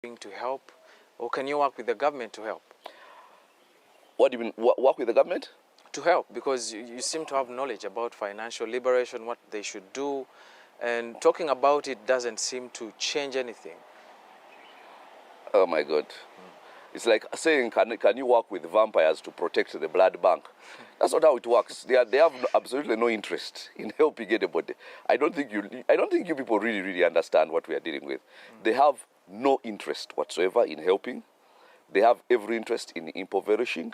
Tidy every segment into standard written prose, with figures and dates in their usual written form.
doing to help, or can you work with the government to help? What do you mean, work with the government? To help, because you seem to have knowledge about financial liberation, what they should do, and talking about it doesn't seem to change anything. Oh my God. It's like saying, can you work with vampires to protect the blood bank? That's not how it works. They have absolutely no interest in helping anybody. I don't think you people really understand what we are dealing with. They have no interest whatsoever in helping. They have every interest in impoverishing.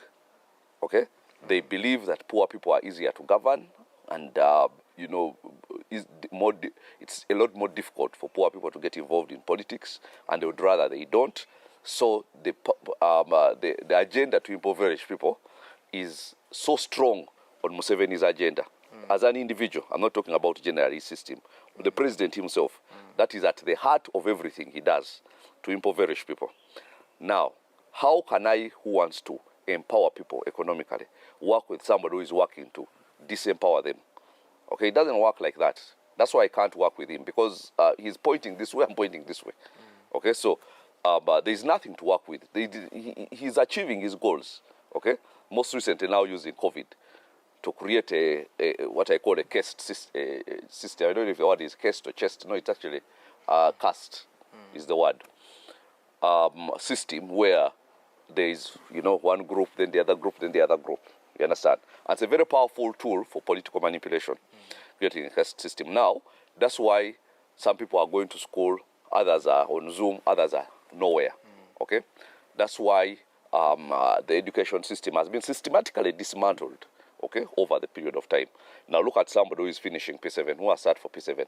Okay? They believe that poor people are easier to govern, and it's a lot more difficult for poor people to get involved in politics, and they would rather they don't. So the agenda to impoverish people is so strong on Museveni's agenda. As an individual, I'm not talking about generally system, the president himself, that is at the heart of everything he does, to impoverish people. Now, how can I, who wants to empower people economically, work with somebody who is working to disempower them? Okay, it doesn't work like that. That's why I can't work with him, because he's pointing this way, I'm pointing this way. Okay, so but there's nothing to work with. He's achieving his goals. Okay, most recently now using COVID to create what I call a caste system. I don't know if the word is caste or chest. No, it's actually caste is the word. System where there is, one group, then the other group, then the other group. You understand? And it's a very powerful tool for political manipulation, creating a caste system. Now, that's why some people are going to school, others are on Zoom, others are nowhere. Okay? That's why the education system has been systematically dismantled, okay, over the period of time. Now look at somebody who is finishing P7, who has sat for P7.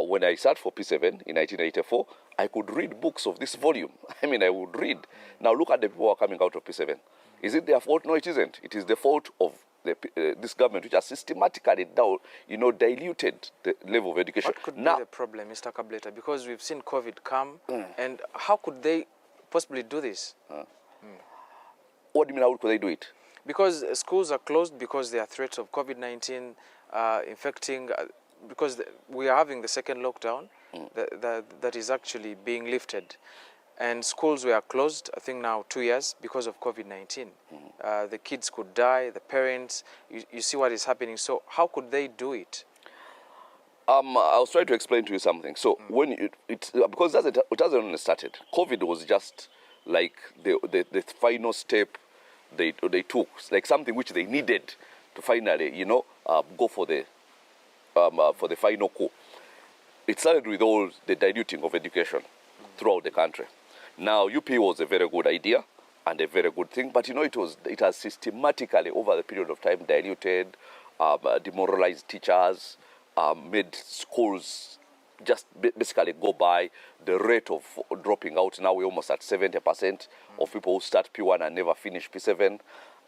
When I sat for P7 in 1984, I could read books of this volume. I mean, I would read. Now look at the people who are coming out of P7. Is it their fault? No, it isn't. It is the fault of this government, which has systematically diluted the level of education. What could be the problem, Mr. Kabuleta? Because we've seen COVID come, and how could they possibly do this? What do you mean, how could they do it? Because schools are closed because there are threats of COVID-19 infecting, because we are having the second lockdown that is actually being lifted. And schools were closed, I think now 2 years, because of COVID-19. The kids could die, the parents, you see what is happening. So how could they do it? I was trying to explain to you something. So when because it hasn't only started. COVID was just like the final step they took, like something which they needed to finally, go for the final coup. It started with all the diluting of education throughout the country. Now, UP was a very good idea and a very good thing, but it has systematically over the period of time diluted, demoralized teachers, made schools just basically go by. The rate of dropping out now, we're almost at 70% of people who start P1 and never finish P7,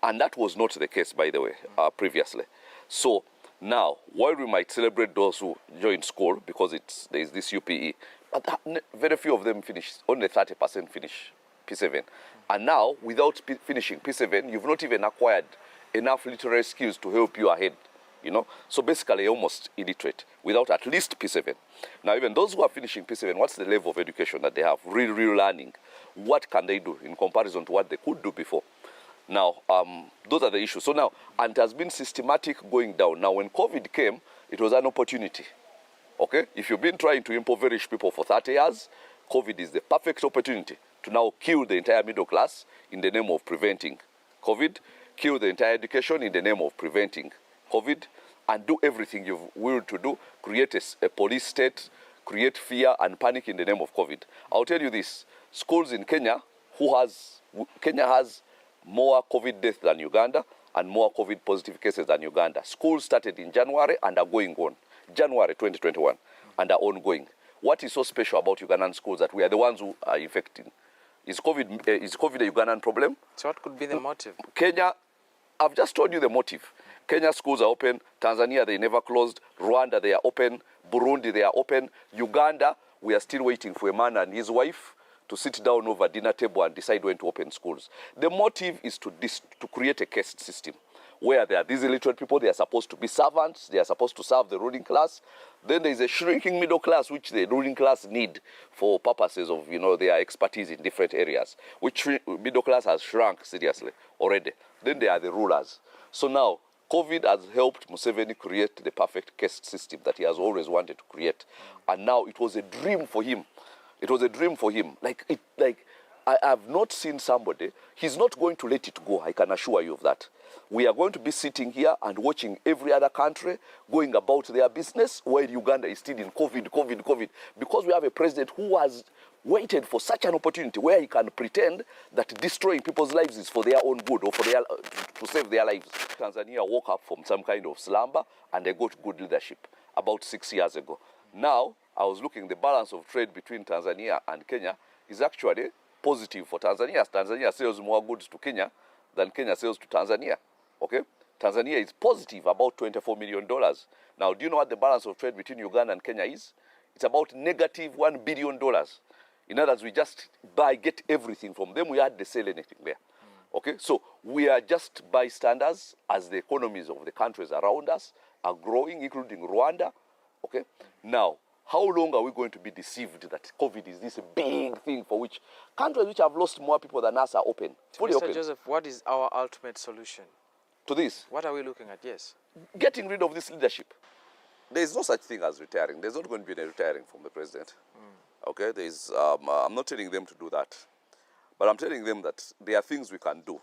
and that was not the case, by the way, previously. So now, while we might celebrate those who joined school because there is this UPE, but very few of them finish, only 30% finish P7. And now, without finishing P7, you've not even acquired enough literary skills to help you ahead, So basically, almost illiterate without at least P7. Now, even those who are finishing P7, what's the level of education that they have? Real learning. What can they do in comparison to what they could do before? Now, those are the issues. So now, and it has been systematic going down. Now, when COVID came, it was an opportunity. Okay? If you've been trying to impoverish people for 30 years, COVID is the perfect opportunity to now kill the entire middle class in the name of preventing COVID, kill the entire education in the name of preventing COVID, and do everything you've willed to do, create a police state, create fear and panic in the name of COVID. I'll tell you this, schools in Kenya, Kenya has more COVID deaths than Uganda and more COVID positive cases than Uganda. Schools started in January and are going on. January 2021 and are ongoing. What is so special about Ugandan schools that we are the ones who are infecting? Is COVID a Ugandan problem? So what could be the motive? Kenya, I've just told you the motive. Kenya schools are open. Tanzania, they never closed. Rwanda, they are open. Burundi, they are open. Uganda, we are still waiting for a man and his wife to sit down over dinner table and decide when to open schools. The motive is to create a caste system where there are these illiterate people. They are supposed to be servants. They are supposed to serve the ruling class. Then there is a shrinking middle class, which the ruling class need for purposes of, their expertise in different areas, which middle class has shrunk seriously already. Then there are the rulers. So now, COVID has helped Museveni create the perfect caste system that he has always wanted to create. And now it was a dream for him. It was a dream for him. I have not seen somebody, he's not going to let it go, I can assure you of that. We are going to be sitting here and watching every other country going about their business while Uganda is still in COVID, because we have a president who has waited for such an opportunity where he can pretend that destroying people's lives is for their own good or for to save their lives. Tanzania woke up from some kind of slumber and they got good leadership about 6 years ago. Now, I was looking, the balance of trade between Tanzania and Kenya is actually positive for Tanzania. Tanzania sells more goods to Kenya than Kenya sells to Tanzania. Okay? Tanzania is positive, about $24 million. Now, do you know what the balance of trade between Uganda and Kenya is? It's about negative $1 billion. In other words, we just get everything from them. We hardly sell anything there. Okay? So we are just bystanders as the economies of the countries around us are growing, including Rwanda. Okay? Now, how long are we going to be deceived that COVID is this big thing for which countries which have lost more people than us are open, fully Mr. open? Joseph, what is our ultimate solution to this? What are we looking at? Yes. Getting rid of this leadership. There is no such thing as retiring. There's not going to be any retiring from the president. Okay? I'm not telling them to do that. But I'm telling them that there are things we can do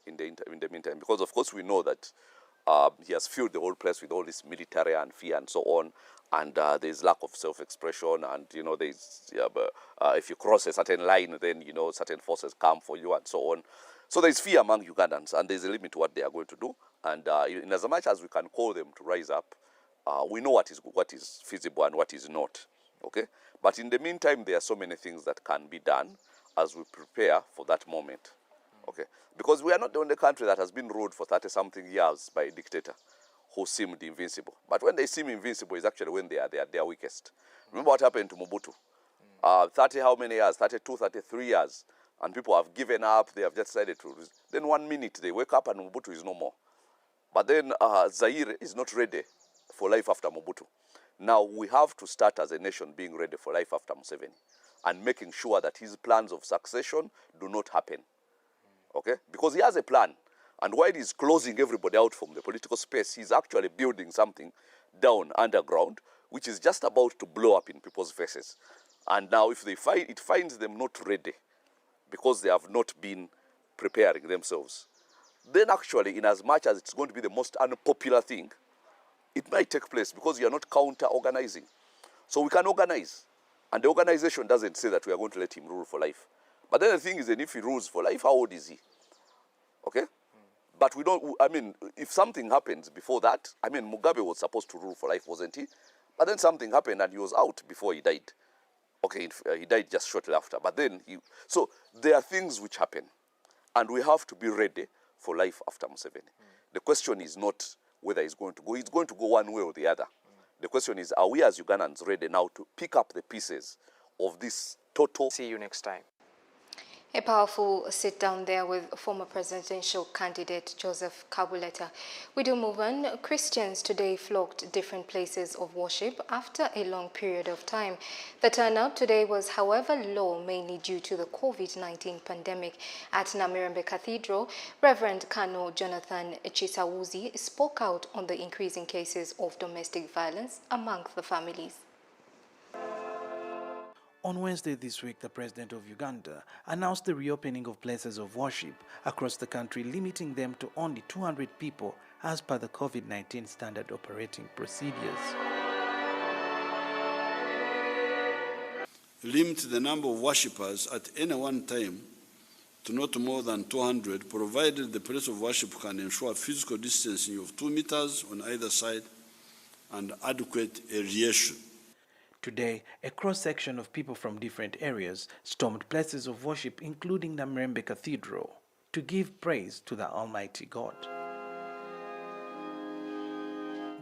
in the meantime. Because, of course, we know that he has filled the whole place with all this military and fear and so on. And there's lack of self-expression, and if you cross a certain line, then certain forces come for you and so on. So there's fear among Ugandans, and there's a limit to what they are going to do. And in as much as we can call them to rise up, we know what is feasible and what is not. Okay, but in the meantime, there are so many things that can be done as we prepare for that moment. Okay, because we are not the only country that has been ruled for 30-something years by a dictator who seemed invincible. But when they seem invincible is actually when they are at their weakest. Remember what happened to Mobutu? 30 how many years? 32, 33 years. And people have given up, they have just decided to. Then 1 minute they wake up and Mobutu is no more. But then Zaire is not ready for life after Mobutu. Now we have to start as a nation being ready for life after Museveni and making sure that his plans of succession do not happen. Okay? Because he has a plan. And while he's closing everybody out from the political space, he's actually building something down underground, which is just about to blow up in people's faces. And now if it finds them not ready, because they have not been preparing themselves, then actually, in as much as it's going to be the most unpopular thing, it might take place because you are not counter-organizing. So we can organize. And the organization doesn't say that we are going to let him rule for life. But then the thing is, and if he rules for life, how old is he? Okay? But we don't, if something happens before that, Mugabe was supposed to rule for life, wasn't he? But then something happened and he was out before he died. Okay, he died just shortly after. But then, so there are things which happen. And we have to be ready for life after Museveni. The question is not whether he's going to go. He's going to go one way or the other. The question is, are we as Ugandans ready now to pick up the pieces of this total? See you next time. A powerful sit-down there with former presidential candidate Joseph Kabuleta. We do move on. Christians today flocked different places of worship after a long period of time. The turnout today was, however, low, mainly due to the COVID-19 pandemic. At Namirembe Cathedral, Reverend Kano Jonathan Chisawuzi spoke out on the increasing cases of domestic violence among the families. On Wednesday this week, the President of Uganda announced the reopening of places of worship across the country, limiting them to only 200 people as per the COVID-19 standard operating procedures. Limit the number of worshippers at any one time to not more than 200, provided the place of worship can ensure physical distancing of 2 meters on either side and adequate aeration. Today, a cross-section of people from different areas stormed places of worship, including Namirembe Cathedral, to give praise to the Almighty God.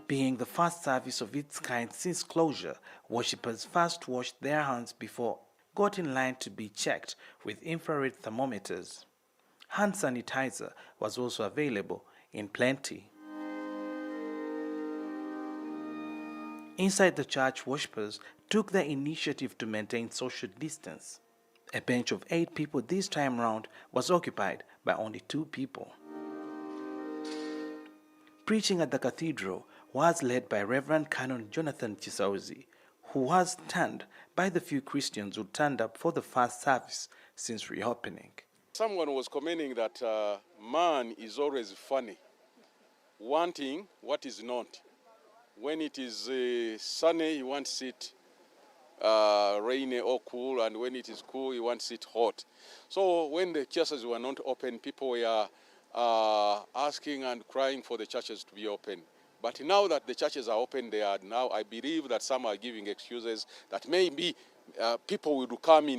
Being the first service of its kind since closure, worshippers first washed their hands before got in line to be checked with infrared thermometers. Hand sanitizer was also available in plenty. Inside the church, worshippers took the initiative to maintain social distance. A bench of 8 people this time round was occupied by only 2 people. Preaching at the cathedral was led by Reverend Canon Jonathan Chisauzi, who was stunned by the few Christians who turned up for the first service since reopening. Someone was commenting that man is always funny, wanting what is not. When it is sunny, he wants it rainy or cool, and when it is cool, he wants it hot. So when the churches were not open, people were asking and crying for the churches to be open. But now that the churches are open, they are now, I believe that some are giving excuses that maybe people will come in